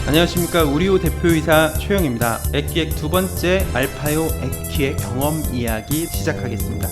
안녕하십니까. 우리오 대표이사 최영입니다. 앱기획 두 번째 알파요 앱기획 경험 이야기 시작하겠습니다.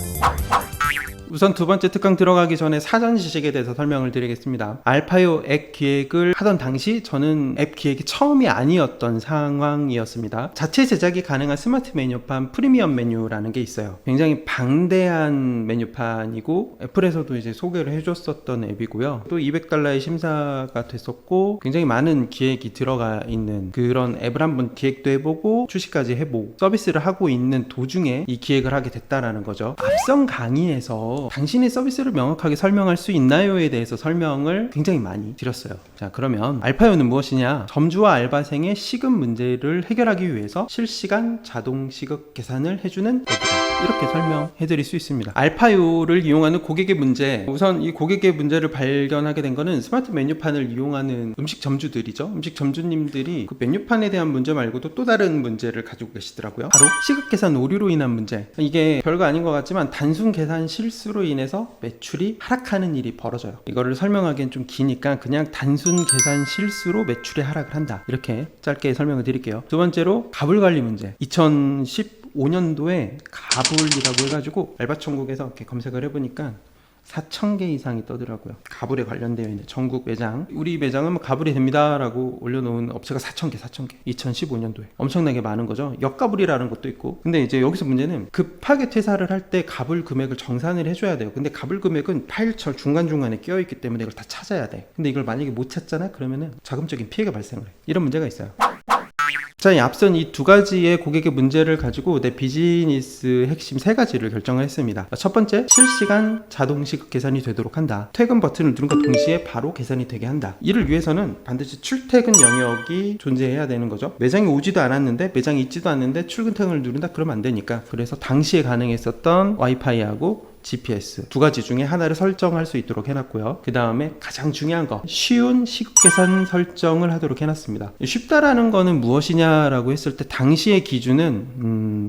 우선 두 번째 특강 들어가기 전에 사전 지식에 대해서 설명을 드리겠습니다. 알파요 앱 기획을 하던 당시 저는 앱 기획이 처음이 아니었던 상황이었습니다. 자체 제작이 가능한 스마트 메뉴판 프리미엄 메뉴라는 게 있어요. 굉장히 방대한 메뉴판이고 애플에서도 이제 소개를 해줬었던 앱이고요. 또 $200의 심사가 됐었고 굉장히 많은 기획이 들어가 있는 그런 앱을 한번 기획도 해보고 출시까지 해보고 서비스를 하고 있는 도중에 이 기획을 하게 됐다라는 거죠. 앞선 강의에서 당신의 서비스를 명확하게 설명할 수 있나요에 대해서 설명을 굉장히 많이 드렸어요. 자, 그러면 알파요는 무엇이냐? 점주와 알바생의 시급 문제를 해결하기 위해서 실시간 자동 시급 계산을 해주는 앱이다. 이렇게 설명해 드릴 수 있습니다. 알파요를 이용하는 고객의 문제, 우선 이 고객의 문제를 발견하게 된 거는 스마트 메뉴판을 이용하는 음식 점주들이죠. 음식 점주님들이 그 메뉴판에 대한 문제 말고도 또 다른 문제를 가지고 계시더라고요. 바로 시급 계산 오류로 인한 문제. 이게 별거 아닌 것 같지만 단순 계산 실수로 인해서 매출이 하락하는 일이 벌어져요. 이거를 설명하기엔 좀 기니까 그냥 단순 계산 실수로 매출이 하락을 한다. 이렇게 짧게 설명을 드릴게요. 두 번째로 가불관리 문제. 2015년도에 가불이라고 해가지고 알바천국에서 이렇게 검색을 해보니까 4,000개 이상이 떠더라고요. 가불에 관련되어 있는 전국 매장. 우리 매장은 뭐 가불이 됩니다 라고 올려놓은 업체가 4,000개 2015년도에 엄청나게 많은 거죠. 역가불이라는 것도 있고. 근데 이제 여기서 문제는 급하게 퇴사를 할 때 가불 금액을 정산을 해줘야 돼요. 근데 가불 금액은 파일철 중간중간에 끼어있기 때문에 이걸 다 찾아야 돼. 근데 이걸 만약에 못 찾잖아? 그러면은 자금적인 피해가 발생을 해. 이런 문제가 있어요. 자, 이 앞선 이 두 가지의 고객의 문제를 가지고 내 비즈니스 핵심 세 가지를 결정을 했습니다. 첫 번째, 실시간 자동 시급 계산이 되도록 한다. 퇴근 버튼을 누른과 동시에 바로 계산이 되게 한다. 이를 위해서는 반드시 출퇴근 영역이 존재해야 되는 거죠. 매장에 오지도 않았는데, 매장에 있지도 않는데 출근퇴근을 누른다? 그러면 안 되니까. 그래서 당시에 가능했었던 와이파이하고 GPS 두 가지 중에 하나를 설정할 수 있도록 해놨고요. 그 다음에 가장 중요한 거, 쉬운 시급 계산 설정을 하도록 해놨습니다. 쉽다라는 거는 무엇이냐라고 했을 때 당시의 기준은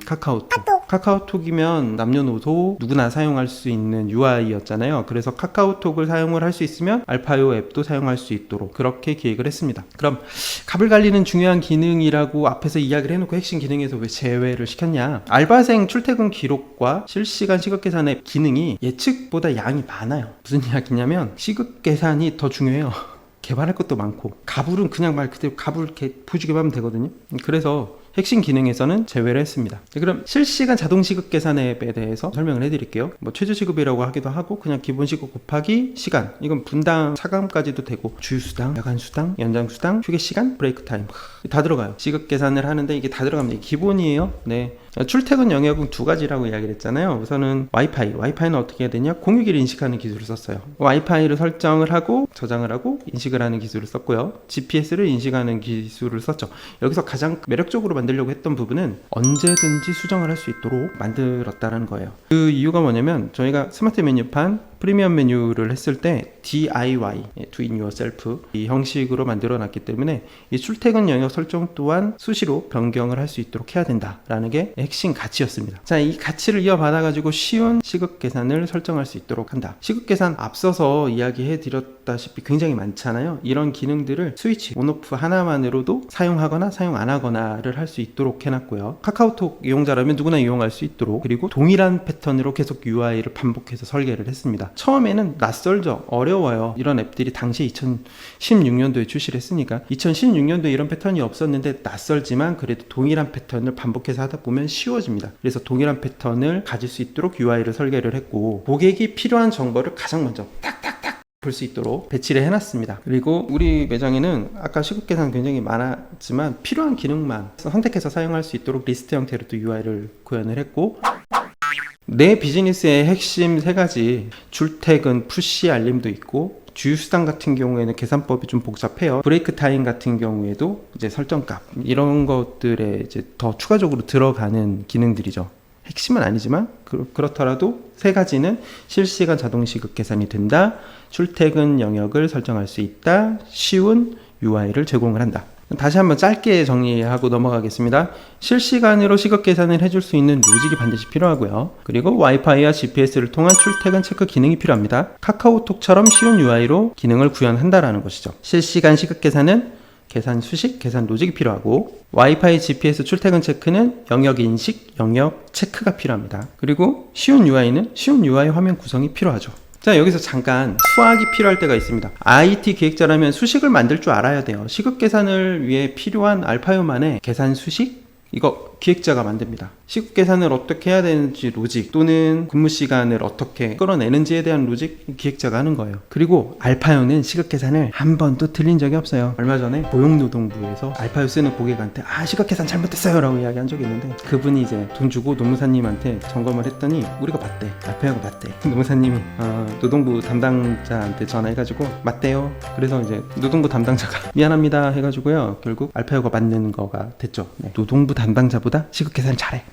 카카오톡이면 남녀노소 누구나 사용할 수 있는 UI였잖아요. 그래서 카카오톡을 사용을 할 수 있으면 알파요 앱도 사용할 수 있도록 그렇게 기획을 했습니다. 그럼 가불 관리는 중요한 기능이라고 앞에서 이야기를 해놓고 핵심 기능에서 왜 제외를 시켰냐? 알바생 출퇴근 기록과 실시간 시급 계산의 기능이 예측보다 양이 많아요. 무슨 이야기냐면 시급 계산이 더 중요해요. 개발할 것도 많고 가불은 그냥 말 그대로 가불 이렇게 보여주기만 하면 되거든요. 그래서 핵심 기능에서는 제외를 했습니다. 그럼 실시간 자동 시급 계산 앱에 대해서 설명을 해드릴게요. 뭐 최저 시급이라고 하기도 하고 그냥 기본 시급 곱하기 시간, 이건 분당 차감까지도 되고 주휴수당, 야간수당, 연장수당, 휴게시간, 브레이크 타임 다 들어가요. 시급 계산을 하는데 이게 다 들어갑니다. 이게 기본이에요. 네. 출퇴근 영역은 두 가지라고 이야기를 했잖아요. 우선은 와이파이는 어떻게 해야 되냐? 공유기를 인식하는 기술을 썼어요. 와이파이를 설정을 하고 저장을 하고 인식을 하는 기술을 썼고요. GPS를 인식하는 기술을 썼죠. 여기서 가장 매력적으로 만들려고 했던 부분은 언제든지 수정을 할 수 있도록 만들었다는 거예요. 그 이유가 뭐냐면 저희가 스마트 메뉴판 프리미엄 메뉴를 했을 때 DIY, Do It Yourself 이 형식으로 만들어 놨기 때문에 이 출퇴근 영역 설정 또한 수시로 변경을 할 수 있도록 해야 된다라는 게 핵심 가치였습니다. 자, 이 가치를 이어받아 가지고 쉬운 시급 계산을 설정할 수 있도록 한다. 시급 계산 앞서서 이야기해 드렸다시피 굉장히 많잖아요. 이런 기능들을 스위치 온오프 하나만으로도 사용하거나 사용 안 하거나를 할 수 있도록 해놨고요. 카카오톡 이용자라면 누구나 이용할 수 있도록, 그리고 동일한 패턴으로 계속 UI를 반복해서 설계를 했습니다. 처음에는 낯설죠. 어려워요. 이런 앱들이 당시에 2016년도에 출시를 했으니까 2016년도에 이런 패턴이 없었는데 낯설지만 그래도 동일한 패턴을 반복해서 하다 보면 쉬워집니다. 그래서 동일한 패턴을 가질 수 있도록 UI를 설계를 했고 고객이 필요한 정보를 가장 먼저 딱딱딱 볼 수 있도록 배치를 해놨습니다. 그리고 우리 매장에는 아까 시급 계산 굉장히 많았지만 필요한 기능만 선택해서 사용할 수 있도록 리스트 형태로 또 UI를 구현을 했고, 내 비즈니스의 핵심 세 가지, 출퇴근 푸시 알림도 있고, 주휴수당 같은 경우에는 계산법이 좀 복잡해요. 브레이크 타임 같은 경우에도 이제 설정값 이런 것들에 이제 더 추가적으로 들어가는 기능들이죠. 핵심은 아니지만 그렇더라도 세 가지는 실시간 자동 시급 계산이 된다, 출퇴근 영역을 설정할 수 있다, 쉬운 UI를 제공을 한다. 다시 한번 짧게 정리하고 넘어가겠습니다. 실시간으로 시급 계산을 해줄 수 있는 로직이 반드시 필요하고요. 그리고 와이파이와 GPS를 통한 출퇴근 체크 기능이 필요합니다. 카카오톡처럼 쉬운 UI로 기능을 구현한다라는 것이죠. 실시간 시급 계산은 계산 수식, 계산 로직이 필요하고 와이파이 GPS 출퇴근 체크는 영역 인식, 영역 체크가 필요합니다. 그리고 쉬운 UI는 쉬운 UI 화면 구성이 필요하죠. 자, 여기서 잠깐 수학이 필요할 때가 있습니다. IT 기획자라면 수식을 만들 줄 알아야 돼요. 시급 계산을 위해 필요한 알파요만의 계산 수식, 이거 기획자가 만듭니다. 시급 계산을 어떻게 해야 되는지 로직, 또는 근무 시간을 어떻게 끌어내는지에 대한 로직, 기획자가 하는 거예요. 그리고 알파요는 시급 계산을 한 번도 틀린 적이 없어요. 얼마 전에 고용노동부에서 알파요 쓰는 고객한테 시급 계산 잘못됐어요 라고 이야기한 적이 있는데, 그분이 이제 돈 주고 노무사님한테 점검을 했더니 우리가 맞대, 알파요가 맞대. 노무사님이 노동부 담당자한테 전화해가지고 맞대요. 그래서 이제 노동부 담당자가 미안합니다 해가지고요, 결국 알파요가 맞는 거가 됐죠. 네. 노동부 담당자보다 시급 계산을 잘해.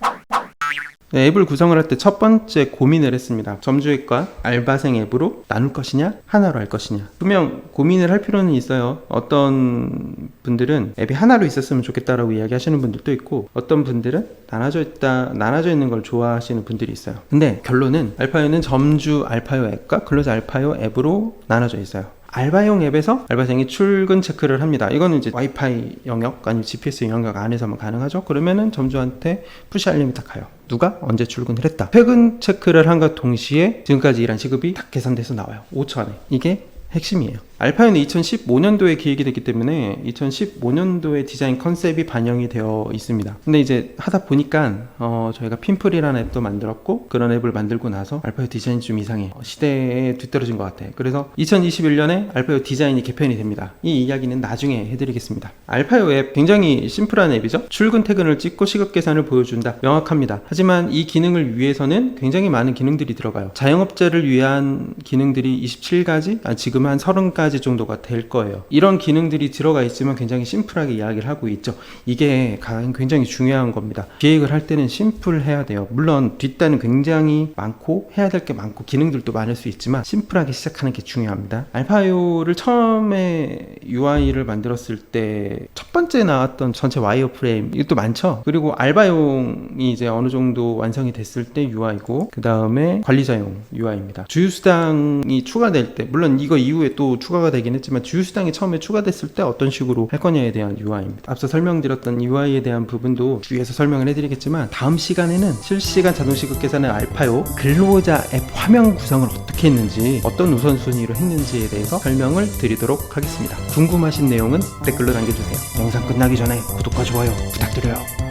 네, 앱을 구성을 할 때 첫 번째 고민을 했습니다. 점주획과 알바생 앱으로 나눌 것이냐, 하나로 할 것이냐. 분명 고민을 할 필요는 있어요. 어떤 분들은 앱이 하나로 있었으면 좋겠다라고 이야기하시는 분들도 있고, 어떤 분들은 나눠져 있는 걸 좋아하시는 분들이 있어요. 근데 결론은 알파요는 점주 알파요 앱과 근로자 알파요 앱으로 나눠져 있어요. 알바용 앱에서 알바생이 출근 체크를 합니다. 이거는 이제 와이파이 영역 아니면 GPS 영역 안에서만 가능하죠. 그러면은 점주한테 푸시 알림이 딱 가요. 누가 언제 출근을 했다. 퇴근 체크를 한과 동시에 지금까지 일한 시급이 딱 계산돼서 나와요. 5초 안에. 이게 핵심이에요. 알파요는 2015년도에 기획이 됐기 때문에 2015년도에 디자인 컨셉이 반영이 되어 있습니다. 근데 이제 하다 보니까 저희가 핀플이라는 앱도 만들었고, 그런 앱을 만들고 나서 알파요 디자인이 좀 이상해. 시대에 뒤떨어진 것 같아. 그래서 2021년에 알파요 디자인이 개편이 됩니다. 이 이야기는 나중에 해드리겠습니다. 알파요 앱 굉장히 심플한 앱이죠. 출근 퇴근을 찍고 시급 계산을 보여준다. 명확합니다. 하지만 이 기능을 위해서는 굉장히 많은 기능들이 들어가요. 자영업자를 위한 기능들이 27가지? 지금 한 30가지 정도가 될 거예요. 이런 기능들이 들어가 있으면 굉장히 심플하게 이야기를 하고 있죠. 이게 굉장히 중요한 겁니다. 기획을 할 때는 심플해야 돼요. 물론 뒷단은 굉장히 많고 해야 될 게 많고 기능들도 많을 수 있지만 심플하게 시작하는 게 중요합니다. 알파요를 처음에 UI를 만들었을 때 첫 번째 나왔던 전체 와이어프레임, 이것도 많죠. 그리고 알바용이 이제 어느 정도 완성이 됐을 때 UI고, 그 다음에 관리자용 UI입니다. 주유수당이 추가될 때, 물론 이거 이후에 또 추가가 되긴 했지만 주유수당이 처음에 추가됐을 때 어떤 식으로 할 거냐에 대한 UI입니다. 앞서 설명드렸던 UI에 대한 부분도 뒤에서 설명을 해드리겠지만, 다음 시간에는 실시간 자동시급 계산의 알파요 근로자 앱 화면 구성을 어떻게 했는지, 어떤 우선순위로 했는지에 대해서 설명을 드리도록 하겠습니다. 궁금하신 내용은 댓글로 남겨주세요. 영상 끝나기 전에 구독과 좋아요 부탁드려요.